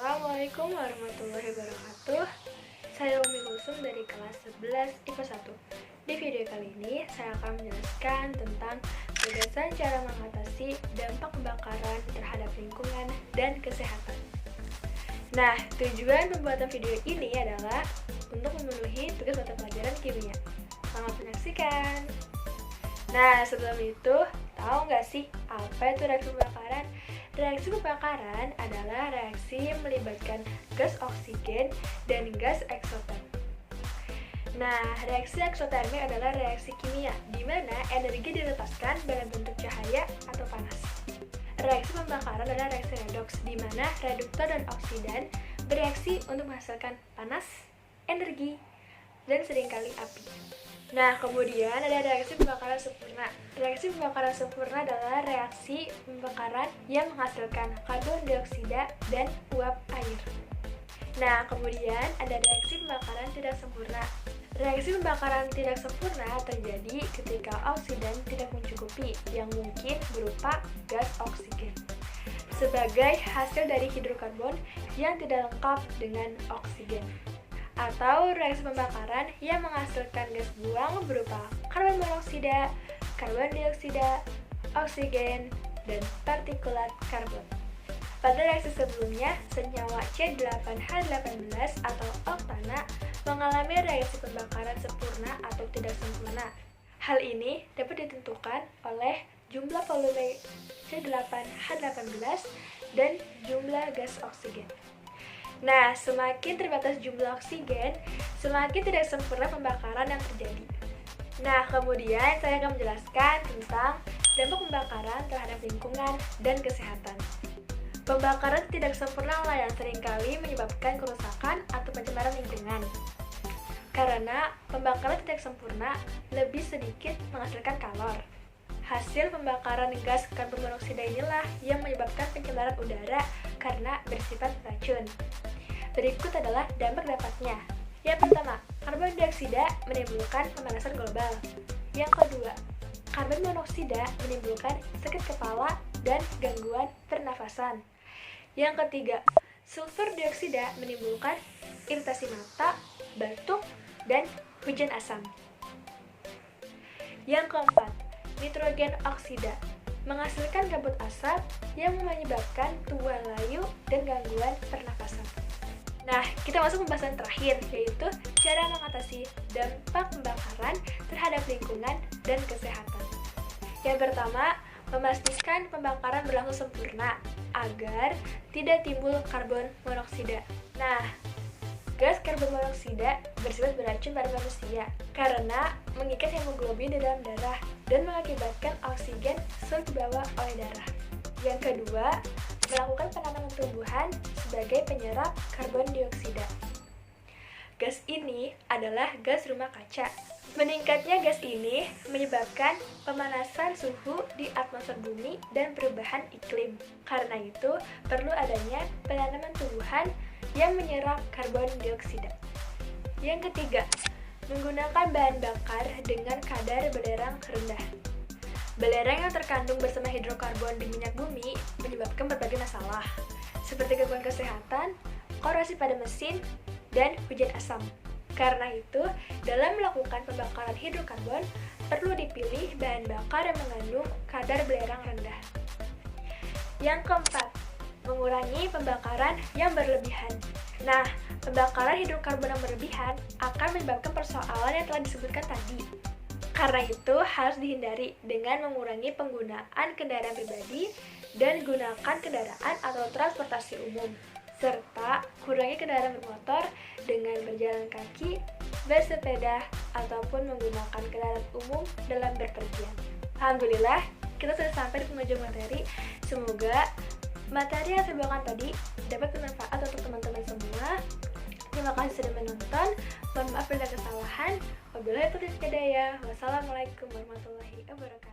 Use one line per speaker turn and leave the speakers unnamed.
Assalamualaikum warahmatullahi wabarakatuh. Saya Umi Kulsum dari kelas 11 IPA 1. Di video kali ini saya akan menjelaskan tentang gagasan cara mengatasi dampak pembakaran terhadap lingkungan dan kesehatan. Nah, tujuan pembuatan video ini adalah untuk memenuhi tugas mata pelajaran kimia. Selamat menyaksikan. Nah, sebelum itu, tahu nggak sih apa itu reaksi pembakaran? Reaksi pembakaran adalah reaksi yang melibatkan gas oksigen dan gas eksoterm. Nah, reaksi eksotermik adalah reaksi kimia di mana energi dilepaskan dalam bentuk cahaya atau panas. Reaksi pembakaran adalah reaksi redoks di mana reduktor dan oksidan bereaksi untuk menghasilkan panas, energi, dan seringkali api. Nah, kemudian ada reaksi pembakaran sempurna. Reaksi pembakaran sempurna adalah reaksi pembakaran yang menghasilkan karbon dioksida dan uap air. Nah, kemudian ada reaksi pembakaran tidak sempurna. Reaksi pembakaran tidak sempurna terjadi ketika oksidan tidak mencukupi, yang mungkin berupa gas oksigen, sebagai hasil dari hidrokarbon yang tidak lengkap dengan oksigen. Atau reaksi pembakaran yang menghasilkan gas buang berupa karbon monoksida, karbon dioksida, oksigen, dan partikulat karbon. Pada reaksi sebelumnya, senyawa C8H18 atau oktana mengalami reaksi pembakaran sempurna atau tidak sempurna. Hal ini dapat ditentukan oleh jumlah volume C8H18 dan jumlah gas oksigen. Nah, semakin terbatas jumlah oksigen, semakin tidak sempurna pembakaran yang terjadi. Nah, kemudian saya akan menjelaskan tentang dampak pembakaran terhadap lingkungan dan kesehatan. Pembakaran tidak sempurna lah yang seringkali menyebabkan kerusakan atau pencemaran lingkungan. Karena pembakaran tidak sempurna lebih sedikit menghasilkan kalor. Hasil pembakaran gas karbon monoksida inilah yang menyebabkan pencemaran udara karena bersifat racun. Berikut adalah dampak-dampaknya. Yang pertama, karbon dioksida menimbulkan pemanasan global. Yang kedua, karbon monoksida menimbulkan sakit kepala dan gangguan pernafasan. Yang ketiga, sulfur dioksida menimbulkan iritasi mata, batuk, dan hujan asam. Yang keempat, nitrogen oksida menghasilkan kabut asap yang menyebabkan tubuh layu dan gangguan pernapasan. Nah, kita masuk pembahasan terakhir, yaitu cara mengatasi dampak pembakaran terhadap lingkungan dan kesehatan. Yang pertama, memastikan pembakaran berlangsung sempurna agar tidak timbul karbon monoksida. Nah, gas karbon monoksida bersifat beracun pada manusia karena mengikat hemoglobin di dalam darah dan mengakibatkan oksigen sulit dibawa oleh darah. Yang kedua, melakukan penanaman tumbuhan sebagai penyerap karbon dioksida. Gas ini adalah gas rumah kaca. Meningkatnya gas ini menyebabkan pemanasan suhu di atmosfer bumi dan perubahan iklim. Karena itu, perlu adanya penanaman tumbuhan yang menyerap karbon dioksida. Yang ketiga, menggunakan bahan bakar dengan kadar belerang rendah. Belerang yang terkandung bersama hidrokarbon di minyak bumi menyebabkan berbagai masalah, seperti gangguan kesehatan, korosif pada mesin, dan hujan asam. Karena itu, dalam melakukan pembakaran hidrokarbon, perlu dipilih bahan bakar yang mengandung kadar belerang rendah. Yang keempat, mengurangi pembakaran yang berlebihan. Nah, pembakaran hidrokarbon yang berlebihan akan menyebabkan persoalan yang telah disebutkan tadi. Karena itu, harus dihindari dengan mengurangi penggunaan kendaraan pribadi dan gunakan kendaraan atau transportasi umum, serta kurangi kendaraan bermotor dengan berjalan kaki, bersepeda, ataupun menggunakan kendaraan umum dalam berpergian. Alhamdulillah, kita sudah sampai di penghujung materi. Semoga materi yang saya bawakan tadi dapat bermanfaat untuk teman-teman semua. Terima kasih sudah menonton. Mohon maaf bila kesalahan. Wabillahi taufiq hidayah. Wassalamualaikum warahmatullahi wabarakatuh.